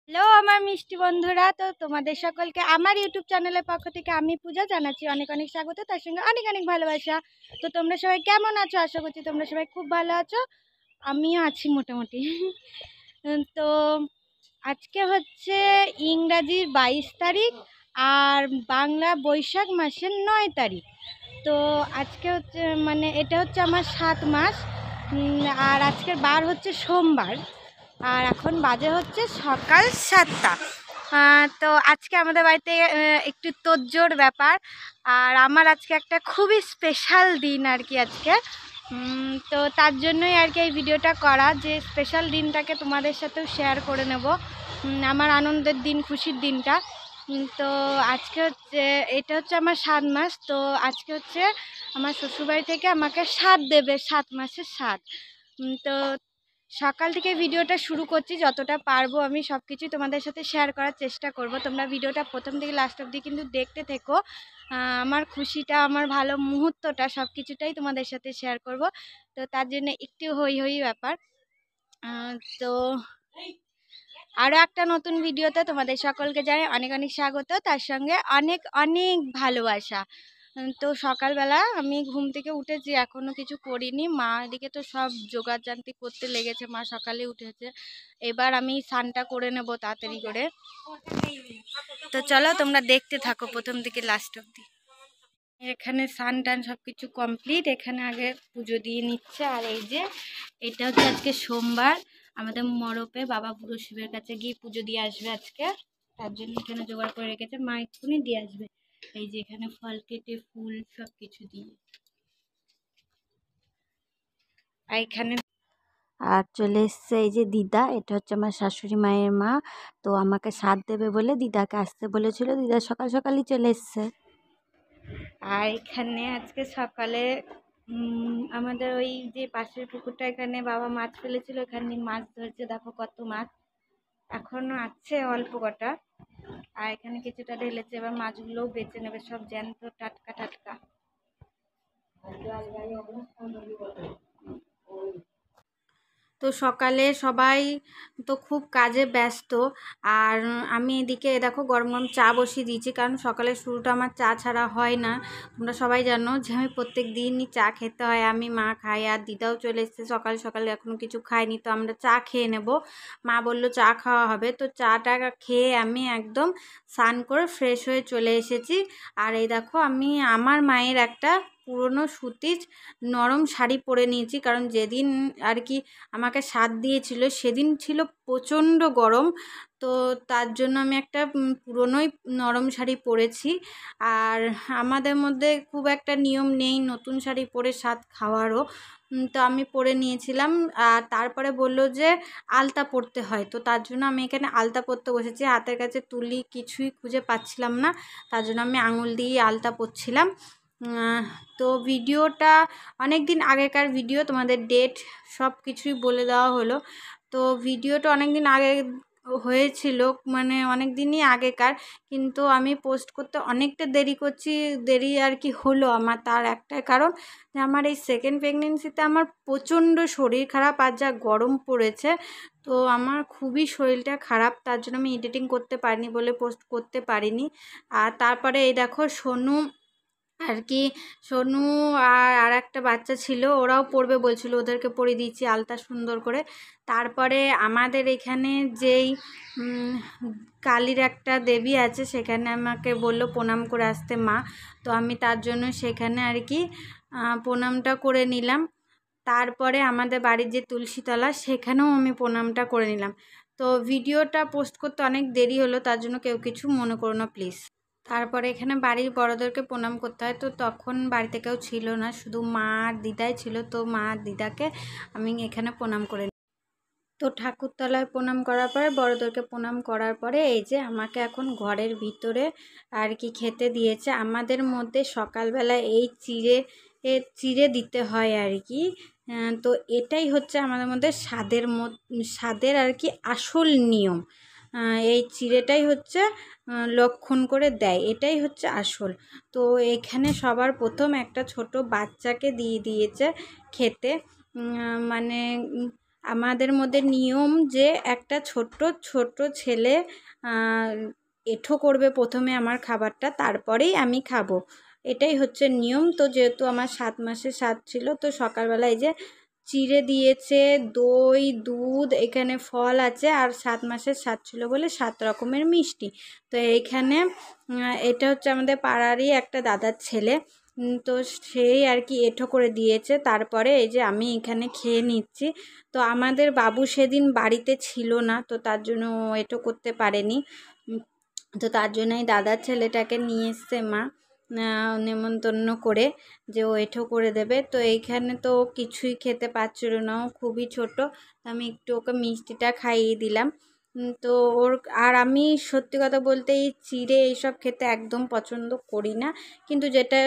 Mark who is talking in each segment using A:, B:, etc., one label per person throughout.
A: Hello আমার মিষ্টি বন্ধুরা, তো তোমাদের সকলকে আমার ইউটিউব চ্যানেলের পক্ষ থেকে আমি পূজা জানাচ্ছি অনেক অনেক স্বাগত, তার সঙ্গে অনেক অনেক ভালোবাসা। তো তোমরা সবাই কেমন আছো? আশা করছি তোমরা সবাই খুব ভালো আছো, আমিও আছি মোটামুটি। তো আজকে হচ্ছে ইংরাজির 22 তারিখ আর বাংলা বৈশাখ মাসের 9 তারিখ। তো আজকে হচ্ছে এটা হচ্ছে আমার 7 মাস। আর আজকের বার হচ্ছে সোমবার, আর এখন বাজে হচ্ছে সকাল 7টা। তো আজকে আমাদের বাড়িতে একটু তোড়জোড় ব্যাপার, আর আমার আজকে একটা খুবই স্পেশাল দিন আর কি আজকে। তো তার জন্যই আর কি এই ভিডিওটা করা, যে স্পেশাল দিনটাকে তোমাদের সাথেও শেয়ার করে নেব, আমার আনন্দের দিন, খুশির দিনটা। তো আজকে হচ্ছে এটা হচ্ছে আমার 7 মাস। তো আজকে হচ্ছে আমার শ্বশুরবাড়ি থেকে আমাকে সাধ দেবে, 7 মাসের সাধ। তো সকাল থেকে ভিডিওটা শুরু করছি, যতটা পারবো আমি সব কিছুই তোমাদের সাথে শেয়ার করার চেষ্টা করব। তোমরা ভিডিওটা প্রথম থেকে লাস্ট অবধি কিন্তু দেখতে থেকো। আমার খুশিটা, আমার ভালো মুহূর্তটা সব কিছুটাই তোমাদের সাথে শেয়ার করব। তো তার জন্য একটু হই হই ব্যাপার। তো আরও একটা নতুন ভিডিওতে তোমাদের সকলকে জানাই অনেক অনেক স্বাগত, তার সঙ্গে অনেক অনেক ভালোবাসা। তো সকালবেলা আমি ঘুম থেকে উঠেছি, এখনও কিছু করিনি। মা এদিকে তো সব জোগাড়যন্ত্র করতে লেগেছে, মা সকালে উঠেছে। এবার আমি স্নানটা করে নেব তাড়াতাড়ি করে। তো চলো তোমরা দেখতে থাকো প্রথম থেকে লাস্ট অবধি। এখানে স্নান টান সব কিছু কমপ্লিট, এখানে আগে পুজো দিয়ে নিচ্ছে। আর এই যে এটা হচ্ছে আজকে সোমবার, আমাদের মরপে বাবা বুড়ো শিবের কাছে গিয়ে পুজো দিয়ে আসবে আজকে, তার জন্য এখানে জোগাড় করে রেখেছে। মা এক্ষুনি দিয়ে আসবে। এই যে এখানে ফল কেটে ফুল সব কিছু দিয়ে, আর এখানে আর চলে এসছে এই যে দিদা, এটা হচ্ছে আমার শাশুড়ি মায়ের মা। তো আমাকে সাথ দেবে বলে দিদাকে আসতে বলেছিল, দিদা সকাল সকালই চলে এসছে। আর এখানে আজকে সকালে আমাদের ওই যে পাশের পুকুরটা, এখানে বাবা মাছ ফেলেছিল, এখানে মাছ ধরছে। দেখো কত মাছ, এখনো আছে অল্প কটা। আর এখানে কিছুটা ঢেলেছে, এবার মাছগুলোও বেছে নেবে, সব জ্যান্ত টাটকা টাটকা। তো সকালে সবাই তো খুব কাজে ব্যস্ত, আর আমি এদিকে দেখো গরম গরম চা বসিয়ে দিয়েছি, কারণ সকালের শুরুটা আমার চা ছাড়া হয় না। তোমরা সবাই জানো যে আমি প্রত্যেক দিনই চা খেতে হয়, আমি মা খাই, আর দিদাও চলে এসেছে সকাল সকালে, এখনও কিছু খাইনি। তো আমরা চা খেয়ে নেব, মা বললো চা খাওয়া হবে। তো চাটা খেয়ে আমি একদম স্নান করে ফ্রেশ হয়ে চলে এসেছি। আর এই দেখো আমি আমার মায়ের একটা পুরনো সুতির নরম শাড়ি পরে নিয়েছি, কারণ যেদিন আর কি আমাকে সাথ দিয়েছিল সেদিন ছিল প্রচণ্ড গরম। তো তার জন্য আমি একটা পুরনোই নরম শাড়ি পরেছি। আর আমাদের মধ্যে খুব একটা নিয়ম নেই নতুন শাড়ি পরে সাথ খাওয়ারও, তো আমি পরে নিয়েছিলাম। আর তারপরে বলল যে আলতা পরতে হয়, তো তার জন্য আমি এখানে আলতা পরতে বসেছি। হাতের কাছে তুলি কিছুই খুঁজে পাচ্ছিলাম না, তার জন্য আমি আঙুল দিয়েই আলতা পরছিলাম। তো ভিডিওটা অনেক দিন আগেকার ভিডিও, তোমাদের ডেট সব কিছুই বলে দেওয়া হলো। তো ভিডিওটা অনেক দিন আগে হয়েছিল, মানে অনেক দিনই আগেকার, কিন্তু আমি পোস্ট করতে অনেকটা দেরি করছি, দেরি আর কি হলো আমার। তার একটাই কারণ যে আমার এই সেকেন্ড প্রেগনেন্সিতে আমার প্রচণ্ড শরীর খারাপ, আর যা গরম পড়েছে, তো আমার খুবই শরীরটা খারাপ, তার জন্য আমি এডিটিং করতে পারিনি বলে পোস্ট করতে পারিনি। আর তারপরে এই দেখো সোনু আর কি, সোনু আর একটা বাচ্চা ছিল, ওরাও পড়বে বলছিল, ওদেরকে পরিয়ে দিয়েছি আলতা সুন্দর করে। তারপরে আমাদের এখানে যেই কালীর একটা দেবী আছে, সেখানে আমাকে বললো প্রণাম করে আসতে মা, তো আমি তার জন্য সেখানে আর কি প্রণামটা করে নিলাম। তারপরে আমাদের বাড়ির যে তুলসীতলা, সেখানেও আমি প্রণামটা করে নিলাম। তো ভিডিওটা পোস্ট করতে অনেক দেরি হলো, তার জন্য কেউ কিছু মনে করো না প্লিজ। তারপরে এখানে বাড়ির বড়োদেরকে প্রণাম করতে হয়, তো তখন বাড়িতে কেউ ছিল না, শুধু মা আর দিদাই ছিল। তো মা আর দিদাকে আমি এখানে প্রণাম করে তো ঠাকুরতলায় প্রণাম করার পরে, বড়োদেরকে প্রণাম করার পরে, এই যে আমাকে এখন ঘরের ভিতরে আর কি খেতে দিয়েছে। আমাদের মধ্যে সকালবেলা এই চিড়ে দিতে হয় আর কি। তো এটাই হচ্ছে আমাদের মধ্যে স্বাদের আর কি আসল নিয়ম। এই চিড়েটাই হচ্ছে লক্ষণ করে দেয়, এটাই হচ্ছে আসল। তো এখানে সবার প্রথম একটা ছোট বাচ্চাকে দিয়ে দিয়েছে খেতে, মানে আমাদের মধ্যে নিয়ম যে একটা ছোট্ট ছোট্ট ছেলে এঁঠো করবে প্রথমে আমার খাবারটা, তারপরেই আমি খাবো, এটাই হচ্ছে নিয়ম। তো যেহেতু আমার 7 মাসের সাধ ছিল, তো সকালবেলা এই যে চিড়ে দিয়েছে, দই, দুধ, এখানে ফল আছে, আর 7 মাসের সাধ ছিল বলে 7 রকমের মিষ্টি। তো এইখানে এটা হচ্ছে আমাদের পাড়ারই একটা দাদার ছেলে, তো সেই আর কি এঁঠো করে দিয়েছে। তারপরে এই যে আমি এখানে খেয়ে নিচ্ছি। তো আমাদের বাবু সেদিন বাড়িতে ছিল না, তো তার জন্য ও এঁঠো করতে পারেনি। তো তার জন্যই দাদার ছেলেটাকে নিয়ে এসছে মা নেমন্তন্ন করে, যে ও এঁঠো করে দেবে। তো এইখানে তো কিছুই খেতে পারছিল না, ও খুবই ছোট। আমি একটু ওকে মিষ্টিটা খাইয়ে দিলাম। তো ওর আর আমি সত্যি কথা বলতে এই চিড়ে এইসব খেতে একদম পছন্দ করি না, কিন্তু যেটা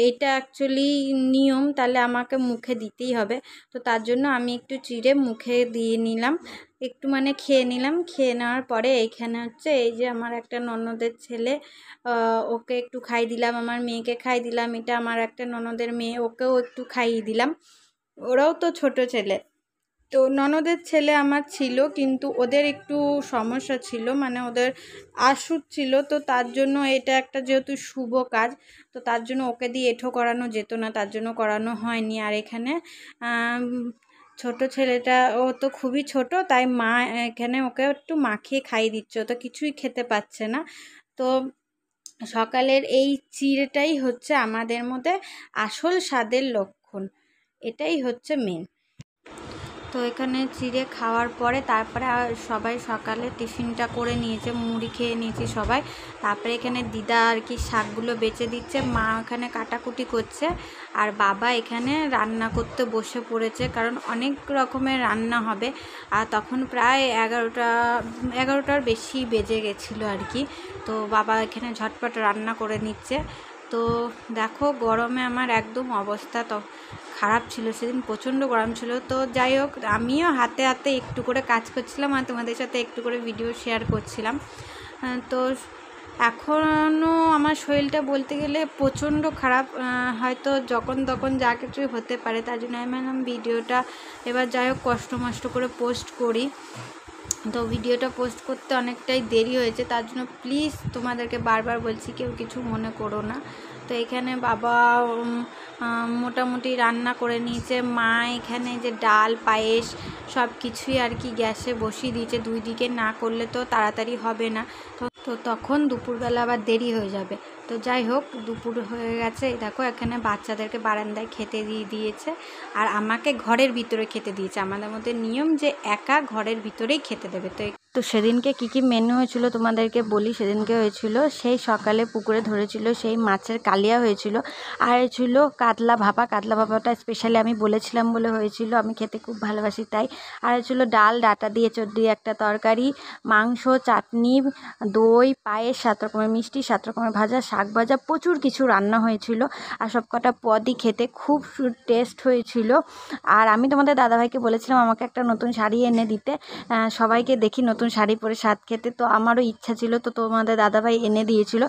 A: এটা অ্যাকচুয়ালি নিয়ম, তাহলে আমাকে মুখে দিতেই হবে। তো তার জন্য আমি একটু চিড়ে মুখে দিয়ে নিলাম, একটু মানে খেয়ে নিলাম। খেয়ে নেওয়ার পরে এইখানে হচ্ছে এই যে আমার একটা ননদের ছেলে, ওকে একটু খাই দিলাম, আমার মেয়েকে খাই দিলাম, এটা আমার একটা ননদের মেয়ে, ওকেও একটু খাইয়ে দিলাম। ওরাও তো ছোট ছেলে। তো ননদের ছেলে আমার ছিল, কিন্তু ওদের একটু সমস্যা ছিল, মানে ওদের আসুদ ছিল, তো তার জন্য এটা একটা যেহেতু শুভ কাজ, তো তার জন্য ওকে দিয়ে এঁঠো করানো যেত না, তার জন্য করানো হয়নি। আর এখানে ছোট ছেলেটা ও তো খুবই ছোট, তাই মা এখানে ওকে একটু মাখিয়ে খাইয়ে দিচ্ছে, ও তো কিছুই খেতে পাচ্ছে না। তো সকালের এই চিড়েটাই হচ্ছে আমাদের মধ্যে আসল স্বাদের লক্ষণ, এটাই হচ্ছে মেন। তো এখানে চিড়ে খাওয়ার পরে তারপরে সবাই সকালে টিফিনটা করে নিয়েছে, মুড়ি খেয়ে নিয়েছি সবাই। তারপরে এখানে দিদা আর কি শাকগুলো বেছে দিচ্ছে, মা এখানে কাটাকুটি করছে, আর বাবা এখানে রান্না করতে বসে পড়েছে, কারণ অনেক রকমের রান্না হবে। আর তখন প্রায় 11টার বেশি বেজে গেছিলো আর কি। তো বাবা এখানে ঝটপট রান্না করে নিচ্ছে। তো দেখো গরমে আমার একদম অবস্থা তো খারাপ ছিল, সেদিন প্রচণ্ড গরম ছিল। তো যাই হোক, আমিও হাতে হাতে একটু করে কাজ করছিলাম আর তোমাদের সাথে একটু করে ভিডিও শেয়ার করছিলাম। তো এখনও আমার শরীরটা বলতে গেলে প্রচণ্ড খারাপ, হয়তো যখন তখন যা কিছুই হতে পারে, তার জন্য আমি ভাবলাম ভিডিওটা এবার যাই হোক কষ্ট মষ্ট করে পোস্ট করি। তো ভিডিওটা পোস্ট করতে অনেকটাই দেরি হয়েছে, তার জন্য প্লিজ তোমাদেরকে বারবার বলছি কেউ কিছু মনে করো না। তো এখানে বাবা মোটামুটি রান্না করে নিয়েছে, মা এখানে যে ডাল পায়েস সব কিছুই আর কি গ্যাসে বসিয়ে দিয়েছে, দুই দিকে না করলে তো তাড়াতাড়ি হবে না, তো তখন দুপুরবেলা আবার দেরি হয়ে যাবে। তো যাই হোক দুপুর হয়ে গেছে, দেখো এখানে বাচ্চাদেরকে বারান্দায় খেতে দিয়ে দিয়েছে, আর আমাকে ঘরের ভিতরে খেতে দিয়েছে। আমাদের মধ্যে নিয়ম যে একা ঘরের ভিতরেই খেতে দেবে। তো সেদিনকে কী মেনু হয়েছিল তোমাদেরকে বলি। সেদিনকে হয়েছিল সেই সকালে পুকুরে ধরেছিল সেই মাছের কালিয়া হয়েছিল, আর হয়েছিল কাতলা ভাপাটা স্পেশালি আমি বলেছিলাম বলে হয়েছিল, আমি খেতে খুব ভালোবাসি তাই। আর হয়েছিল ডাল, ডাঁটা দিয়ে চট্টি একটা তরকারি, মাংস, চাটনি, দই, পায়েস, 7 রকমের মিষ্টি, 7 রকমের ভাজা, শাক ভাজা, প্রচুর কিছু রান্না হয়েছিল। আর সব কটা পদই খেতে খুব টেস্ট হয়েছিল। আর আমি তোমাদের দাদাভাইকে বলেছিলাম আমাকে একটা নতুন শাড়ি এনে দিতে, সবাইকে দেখি নতুন শাড়ি পরে স্বাদ খেতে, তো আমারও ইচ্ছা ছিল, তো তোমাদের দাদাভাই এনে দিয়েছিল।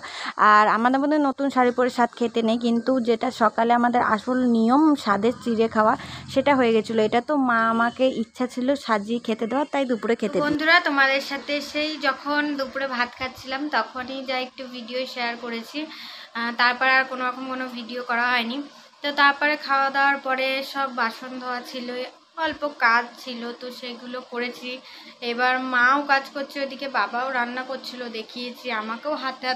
A: আর আমাদের মধ্যে নতুন শাড়ি পরে স্বাদ খেতে নেই, কিন্তু যেটা সকালে আমাদের আসল নিয়ম স্বাদের চিড়ে খাওয়া, সেটা হয়ে গেছিলো। এটা তো মা আমাকে ইচ্ছা ছিল সাজিয়ে খেতে দেওয়ার, তাই দুপুরে খেতে। বন্ধুরা তোমাদের সাথে সেই যখন দুপুরে ভাত খাচ্ছিলাম তখনই যা একটু ভিডিও শেয়ার করেছি, তারপর আর কোনো রকম কোনো ভিডিও করা হয়নি। তো তারপরে খাওয়া দাওয়ার পরে সব বাসন ধোয়া ছিল, অল্প কাজ ছিল, তো সেগুলো করেছি। এবার মাও কাজ করছে ওইদিকে, বাবাও রান্না করছিল দেখিয়েছি, আমাকেও হাতে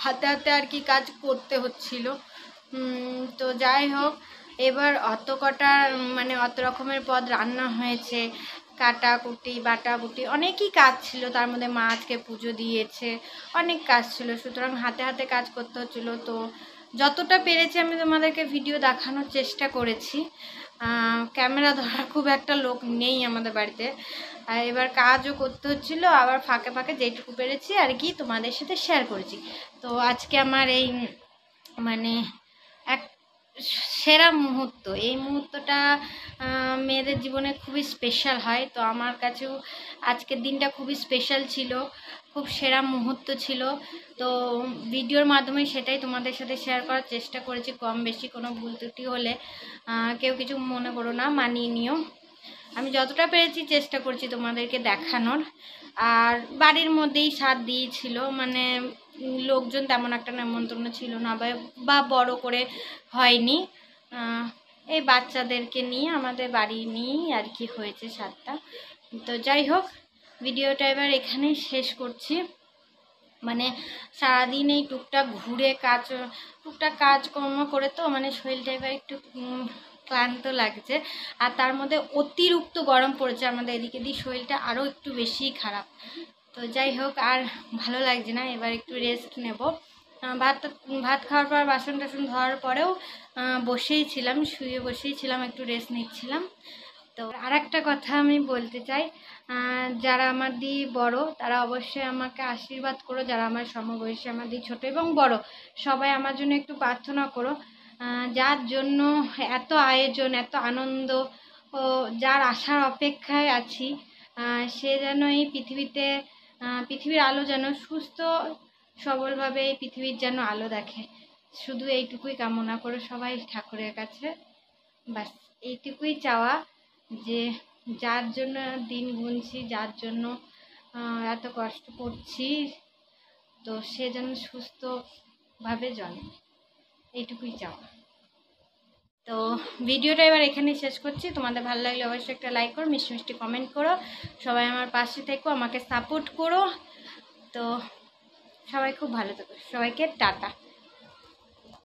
A: হাতে আর কি কাজ করতে হচ্ছিল। তো যাই হোক, এবার অত কটা মানে অত রকমের পদ রান্না হয়েছে, কাটাকুটি বাটাবুটি অনেকই কাজ ছিল, তার মধ্যে মা আজকে পুজো দিয়েছে, অনেক কাজ ছিল, সুতরাং হাতে হাতে কাজ করতে হচ্ছিলো। তো যতটা পেরেছি আমি তোমাদেরকে ভিডিও দেখানোর চেষ্টা করেছি। ক্যামেরা ধরার খুব একটা লোক নেই আমাদের বাড়িতে, আর এবার কাজও করতে হচ্ছিল, আবার ফাঁকে ফাঁকে যেটুকু পেরেছি আর কি তোমাদের সাথে শেয়ার করেছি। তো আজকে আমার এই মানে এক সেরা মুহূর্ত, এই মুহূর্তটা মেয়েদের জীবনে খুবই স্পেশাল হয়, তো আমার কাছেও আজকের দিনটা খুবই স্পেশাল ছিল, খুব সেরা মুহূর্ত ছিল। তো ভিডিওর মাধ্যমে সেটাই তোমাদের সাথে শেয়ার করার চেষ্টা করেছি, কম বেশি কোনো ভুল ত্রুটি হলে কেউ কিছু মনে করো না, মানিয়ে নিও। আমি যতটা পেরেছি চেষ্টা করছি তোমাদেরকে দেখানোর। আর বাড়ির মধ্যেই স্বাদ দিয়েছিল, মানে লোকজন তেমন একটা নেমন্তন্ন ছিল না, বা বড় করে হয়নি। এই বাচ্চাদেরকে নিয়ে আমাদের বাড়ি নিয়েই আর কি হয়েছে স্বাদটা। তো যাই হোক, ভিডিওটা এবার এখানেই শেষ করছি। মানে সারাদিন এই টুকটাক কাজকর্ম করে তো মানে শরীরটা এবার একটু ক্লান্ত লাগছে। আর তার মধ্যে অতিরিক্ত গরম পড়েছে আমাদের এদিকে, দিয়ে শরীরটা আরও একটু বেশিই খারাপ। তো যাই হোক, আর ভালো লাগছে না, এবার একটু রেস্ট নেব। ভাত খাওয়ার পর বাসন টাসন ধোয়ার পরেও শুয়ে বসেই ছিলাম, একটু রেস্ট নিচ্ছিলাম। তো আর একটা কথা আমি বলতে চাই, যারা আমার দিয়ে বড় তারা অবশ্যই আমাকে আশীর্বাদ করো, যারা আমার সমবয়সী, আমার দিয়ে ছোট এবং বড় সবাই আমার জন্য একটু প্রার্থনা করো। যার জন্য এত আয়োজন, এত আনন্দ ও যার আশার অপেক্ষায় আছি, সে যেন এই পৃথিবীর আলো যেন সুস্থ সবলভাবে এই পৃথিবীর যেন আলো দেখে, শুধু এইটুকুই কামনা করো সবাই ঠাকুরের কাছে। বাস এইটুকুই চাওয়া, যে যার জন্য দিন গুনছি, যার জন্য এত কষ্ট করছি, তো সে যেন সুস্থভাবে জন্মে, এইটুকুই চাওয়া। তো ভিডিওটা এবার এখানেই শেষ করছি। তোমাদের ভালো লাগলে অবশ্যই একটা লাইক করো, মিষ্টি মিষ্টি কমেন্ট করো, সবাই আমার পাশে থেকো, আমাকে সাপোর্ট করো। তো সবাই খুব ভালো থেকো, সবাইকে টাটা।